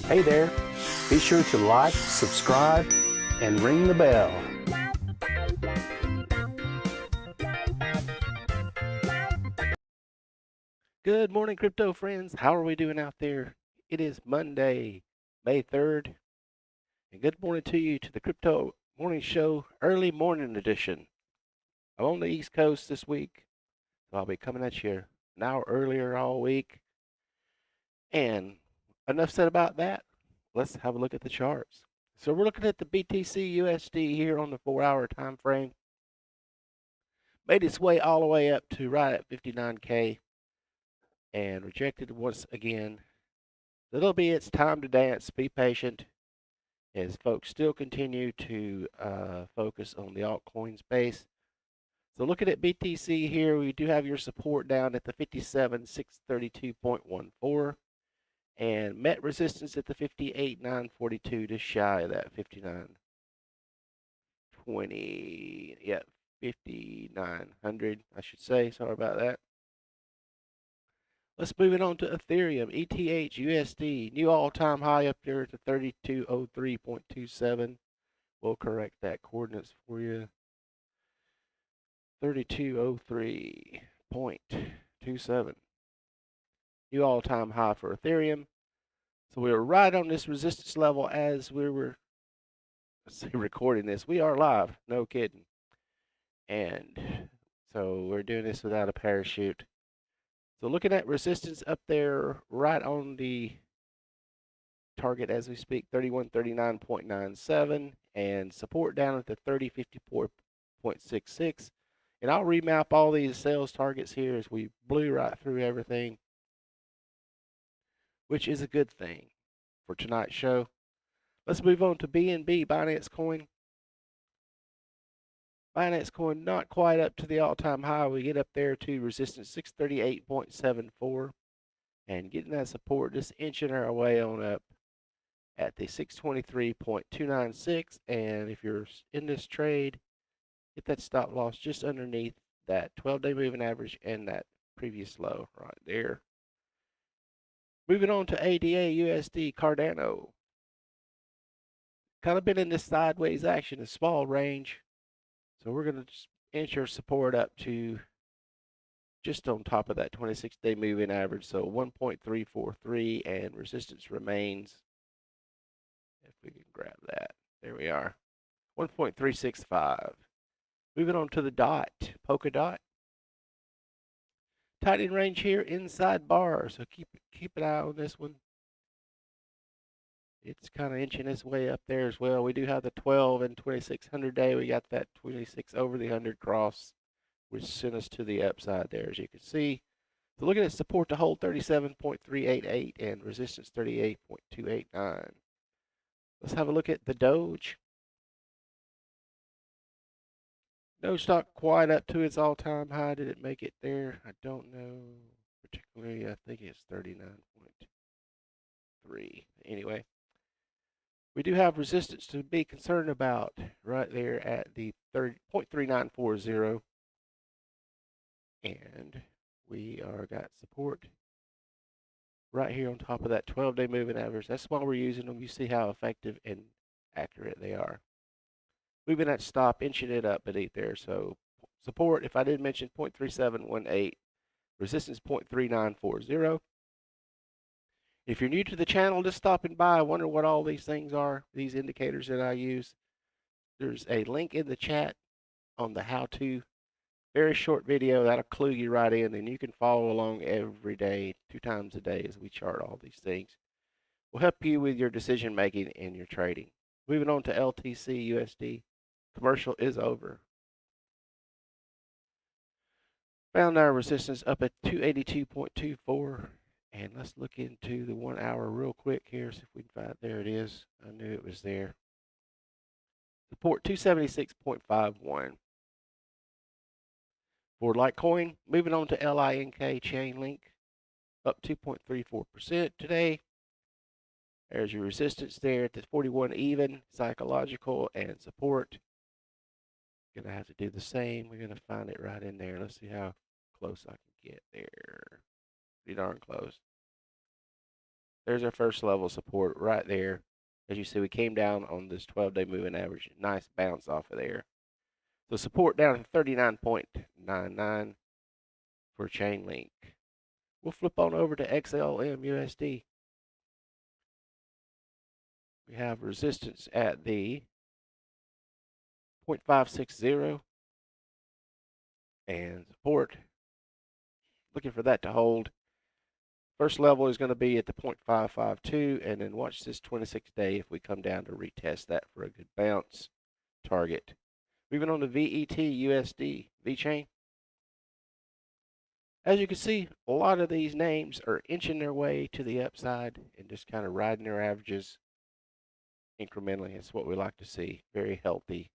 Hey there, be sure to like, subscribe, and ring the bell. Good morning, crypto friends. How are we doing out there? It is Monday, May 3rd, and good morning to you to the Crypto Morning Show Early Morning Edition. I'm on the East Coast this week, so I'll be coming at you an hour earlier all week. And enough said about that. Let's have a look at the charts. So we're looking at the BTC USD here on the 4-hour time frame. Made its way all the way up to right at 59K and rejected once again. It'll be its time to dance. Be patient as folks still continue to focus on the altcoin space. So looking at BTC here, we do have your support down at the 57,632.14 and met resistance at the 58,942, just shy of that 5920. Yeah, 5,900, I should say. Sorry about that. Let's move it on to Ethereum, ETH, USD, new all-time high up there at the 3203.27. We'll correct that coordinates for you. 3203.27. New all-time high for Ethereum. So we were right on this resistance level as we were recording this. We are live, no kidding. And so we're doing this without a parachute. So looking at resistance up there right on the target as we speak, 3139.97, and support down at the 3054.66. And I'll remap all these sales targets here as we blew right through everything, which is a good thing for tonight's show. Let's move on to BNB, Binance Coin. Binance Coin not quite up to the all-time high. We get up there to resistance 638.74 and getting that support, just inching our way on up at the 623.296. And if you're in this trade, get that stop loss just underneath that 12-day moving average and that previous low right there. Moving on to ADA, USD, Cardano. Kind of been in this sideways action, a small range. So we're going to just inch our support up to just on top of that 26-day moving average. So 1.343 and resistance remains. If we can grab that. There we are. 1.365. Moving on to the DOT, PolkaDot. Tightening range here inside bar. So keep an eye on this one. It's kind of inching its way up there as well. We do have the 12 and 2600 day. We got that 26 over the 100 cross, which sent us to the upside there, as you can see. So looking at support to hold 37.388 and resistance 38.289. Let's have a look at the Doge. Doge not quite up to its all-time high. Did it make it there? I don't know particularly. I think it's 39.3. Anyway. We do have resistance to be concerned about right there at the 0.3940. And we are got support right here on top of that 12-day moving average. That's why we're using them. You see how effective and accurate they are. Moving that stop, inching it up beneath there. So support, if I did mention 0.3718, resistance 0.3940. If you're new to the channel, just stopping by, wonder what all these things are, these indicators that I use, there's a link in the chat on the how-to. Very short video, that'll clue you right in, and you can follow along every day, 2 times a day as we chart all these things. We'll help you with your decision making and your trading. Moving on to LTC USD. Commercial is over. Found our resistance up at 282.24. And let's look into the 1 hour real quick here, see if we can find it. There it is. I knew it was there. Support 276.51. For Litecoin, moving on to LINK Chainlink, up 2.34% today. There's your resistance there at the 41 even, psychological, and support. Gonna have to do the same. We're gonna find it right in there. Let's see how close I can get there. Pretty darn close. There's our first level of support right there. As you see, we came down on this 12-day moving average. Nice bounce off of there. So support down to 39.99 for Chainlink. We'll flip on over to XLM USD. We have resistance at the 0.560 and support. Looking for that to hold. First level is going to be at the 0.552, and then watch this 26-day if we come down to retest that for a good bounce target. Moving on to VETH Vechain. As you can see, a lot of these names are inching their way to the upside and just kind of riding their averages incrementally. It's what we like to see. Very healthy.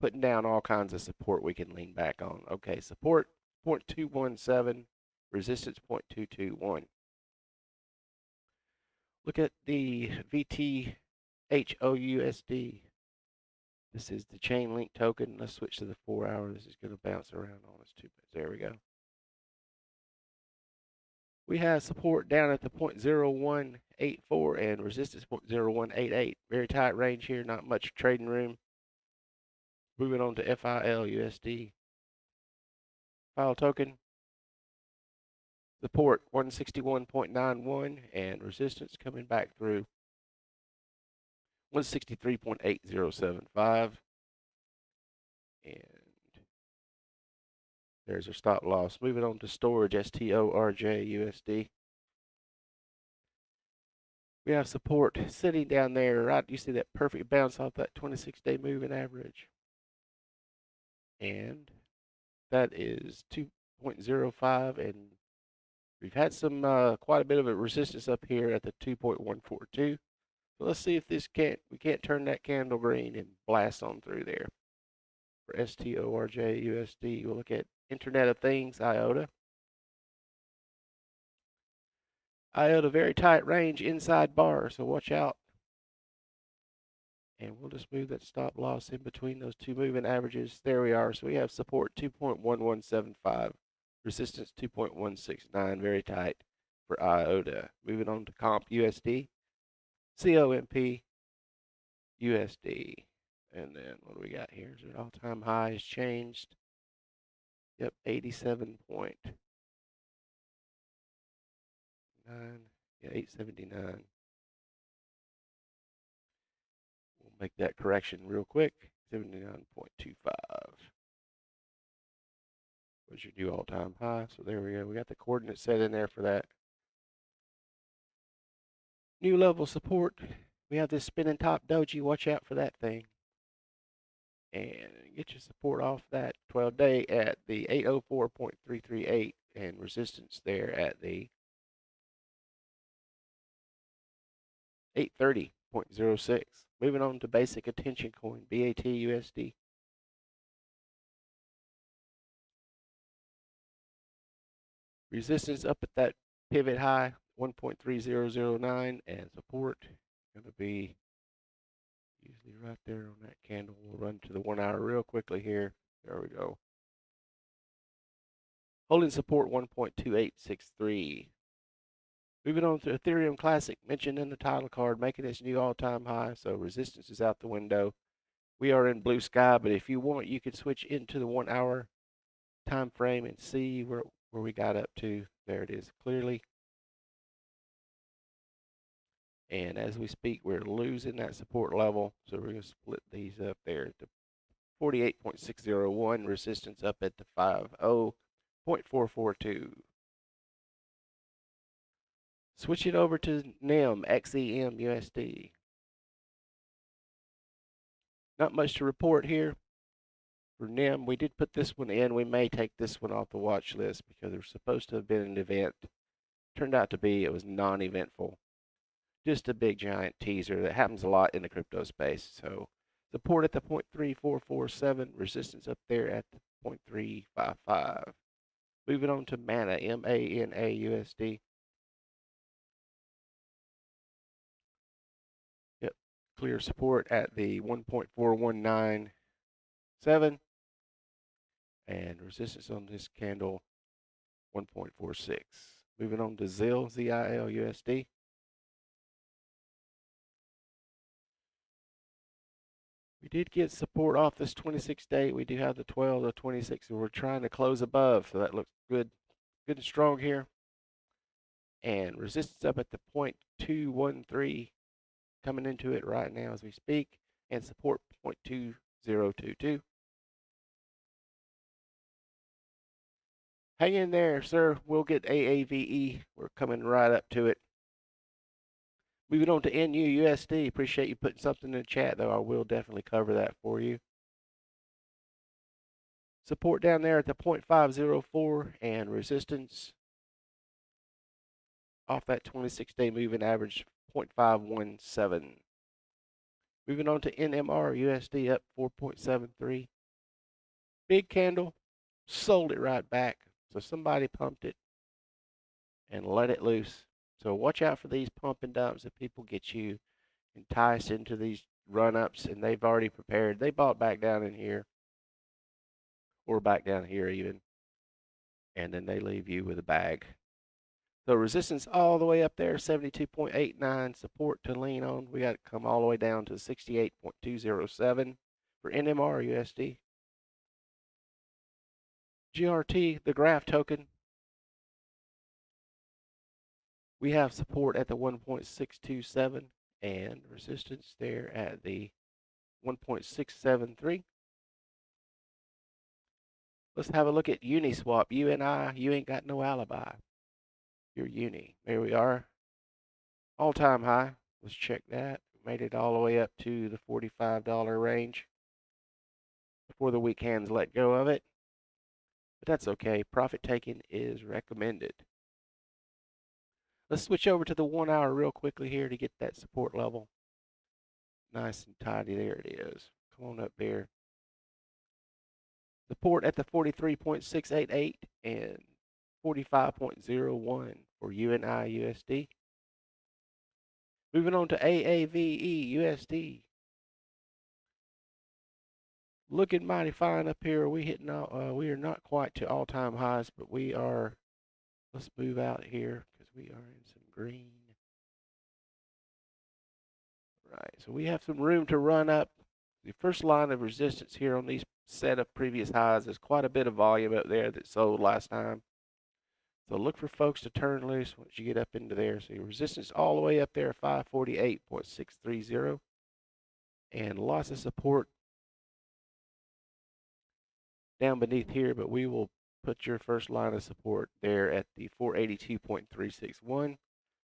Putting down all kinds of support we can lean back on. Okay, support 0.217, resistance 0.221. Look at the VTHO USD. This is the Chainlink token. Let's switch to the 4-hour. This is going to bounce around on us too. There we go. We have support down at the 0.0184 and resistance 0.0188. Very tight range here, not much trading room. Moving on to FIL USD. File token. Support 161.91 and resistance coming back through 163.8075. And there's our stop loss. Moving on to Storj, STORJ USD. We have support sitting down there, right? You see that perfect bounce off that 26-day moving average. And that is 2.05, and we've had some quite a bit of a resistance up here at the 2.142. So let's see if we can't turn that candle green and blast on through there. For STORJ USD, we'll look at Internet of Things, IOTA. IOTA, very tight range inside bar, so watch out. And we'll just move that stop loss in between those two moving averages. There we are. So we have support 2.1175, resistance 2.169, very tight for IOTA. Moving on to Comp USD, COMP USD. And then what do we got here? Is it all-time high has changed? Yep, 87.9. Yeah, 879. We'll make that correction real quick. 79.25 was your new all-time high. So there we go. We got the coordinates set in there for that. New level support. We have this spinning top doji. Watch out for that thing. And get your support off that 12-day at the 804.338 and resistance there at the 830.06. Moving on to basic attention coin, BAT-USD. Resistance up at that pivot high, 1.3009, and support going to be usually right there on that candle. We'll run to the 1 hour real quickly here. There we go. Holding support 1.2863. Moving on to Ethereum Classic, mentioned in the title card, making its new all-time high. So resistance is out the window. We are in blue sky, but if you want, you can switch into the 1 hour time frame and see where we got up to. There it is clearly. And as we speak, we're losing that support level. So we're going to split these up there at the 48.601, resistance up at the 50.442. Switching over to NEM, XEM USD. Not much to report here. For NEM, we did put this one in. We may take this one off the watch list because there was supposed to have been an event. Turned out to be, it was non-eventful. Just a big giant teaser. That happens a lot in the crypto space. So support at the 0.3447, resistance up there at the 0.355. Moving on to MANA, MANA USD. Yep, clear support at the 1.4197 and resistance on this candle 1.46. Moving on to ZIL, ZIL USD. We did get support off this 26-day. We do have the 12, the 26, and we're trying to close above, so that looks good, good and strong here. And resistance up at the 0.213, coming into it right now as we speak, and support 0.2022. Hang in there, sir. We'll get AAVE. We're coming right up to it. Moving on to NUUSD. Appreciate you putting something in the chat, though. I will definitely cover that for you. Support down there at the 0.504 and resistance off that 26-day moving average 0.517. Moving on to NMR USD up 4.73. Big candle, sold it right back. So somebody pumped it and let it loose. So watch out for these pump and dumps if people get you enticed into these run-ups and they've already prepared. They bought back down in here or back down here even, and then they leave you with a bag. So resistance all the way up there, 72.89. Support to lean on. We got to come all the way down to 68.207 for NMR USD. GRT, the graph token. We have support at the 1.627 and resistance there at the 1.673. Let's have a look at Uniswap. UNI, you ain't got no alibi. You're Uni. There we are. All-time high. Let's check that. Made it all the way up to the $45 range before the weak hands let go of it. But that's okay. Profit taking is recommended. Let's switch over to the 1 hour real quickly here to get that support level. Nice and tidy. There it is. Come on up there. Support at the 43.688 and 45.01 for UNI USD. Moving on to AAVE USD. Looking mighty fine up here. We are not quite to all-time highs, but we are. Let's move out here because we are in some green. Right, so we have some room to run up. The first line of resistance here on these set of previous highs is quite a bit of volume up there that sold last time. So look for folks to turn loose once you get up into there. So your resistance all the way up there, 548.630. And lots of support down beneath here, but we will put your first line of support there at the 482.361.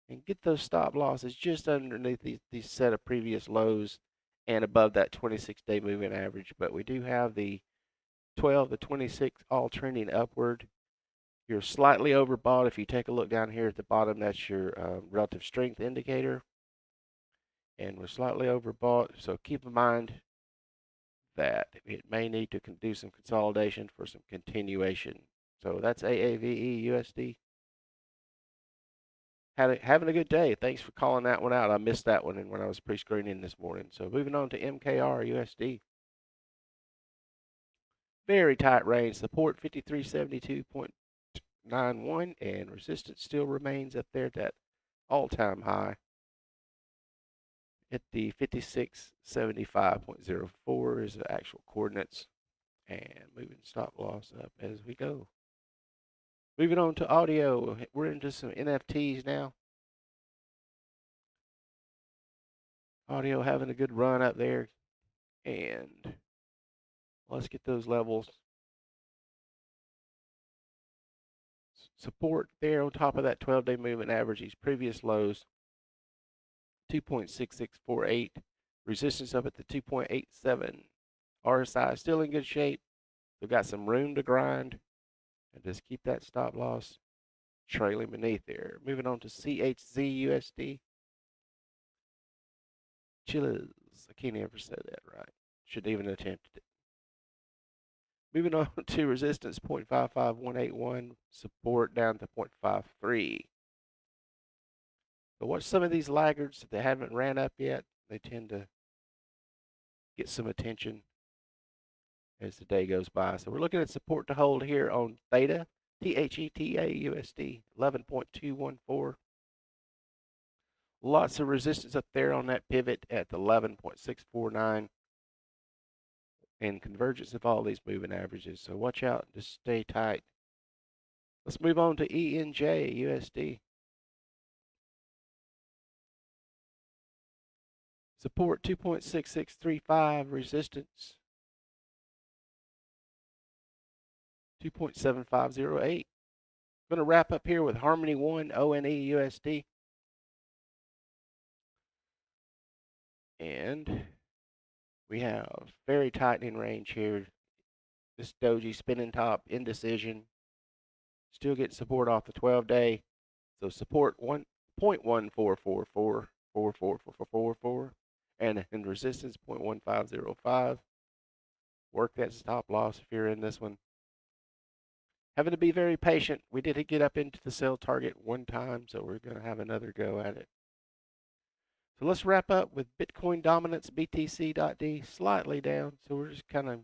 And get those stop losses just underneath these set of previous lows and above that 26-day moving average. But we do have the 12, the 26 all trending upward. You're slightly overbought. If you take a look down here at the bottom, that's your relative strength indicator. And we're slightly overbought, so keep in mind that it may need to do some consolidation for some continuation. So that's AAVE USD. Having a good day. Thanks for calling that one out. I missed that one when I was pre-screening this morning. So moving on to MKR USD. Very tight range. Support 5372.91 and resistance still remains up there at that all-time high at the 5675.04 is the actual coordinates. And moving stop loss up as we go. Moving on to audio, we're into some NFTs now. Audio having a good run up there. And let's get those levels. Support there on top of that 12-day moving average, these previous lows, 2.6648. Resistance up at the 2.87. RSI still in good shape. We've got some room to grind. And just keep that stop loss trailing beneath there. Moving on to CHZ USD. Chiliz. I can't ever say that right. Shouldn't even attempt it. Moving on to resistance 0.55181. Support down to 0.53. So watch some of these laggards. If they haven't ran up yet, they tend to get some attention as the day goes by. So we're looking at support to hold here on Theta, THETA USD, 11.214. Lots of resistance up there on that pivot at the 11.649. and convergence of all these moving averages. So watch out, just stay tight. Let's move on to ENJ USD. Support 2.6635, resistance 2.7508. Going to wrap up here with Harmony 1 ONE USD. And we have very tightening range here. This doji spinning top, indecision. Still get support off the 12-day. So support 1.14444444, and resistance 0.1505. Work that stop loss if you're in this one. Having to be very patient. We did get up into the sell target one time, so we're going to have another go at it. So let's wrap up with Bitcoin dominance, BTC.D, slightly down. So we're just kind of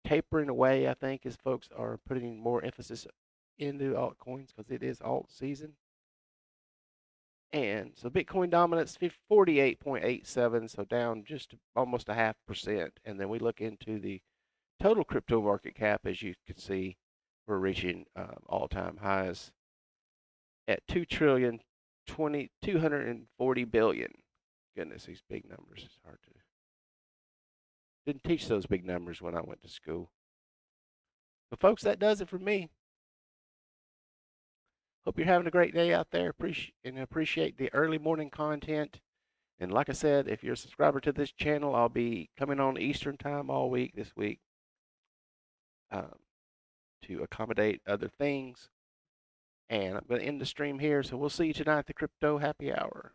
tapering away, I think, as folks are putting more emphasis into altcoins because it is alt season. And so Bitcoin dominance 48.87, so down just almost 0.5%. And then we look into the total crypto market cap, as you can see, we're reaching all-time highs at 240 billion. Goodness, these big numbers, it's hard to. Didn't teach those big numbers when I went to school. But folks, that does it for me. Hope you're having a great day out there. Appreciate the early morning content. And like I said, if you're a subscriber to this channel, I'll be coming on Eastern time all week this week to accommodate other things. And I'm going to end the stream here. So we'll see you tonight at the Crypto Happy Hour.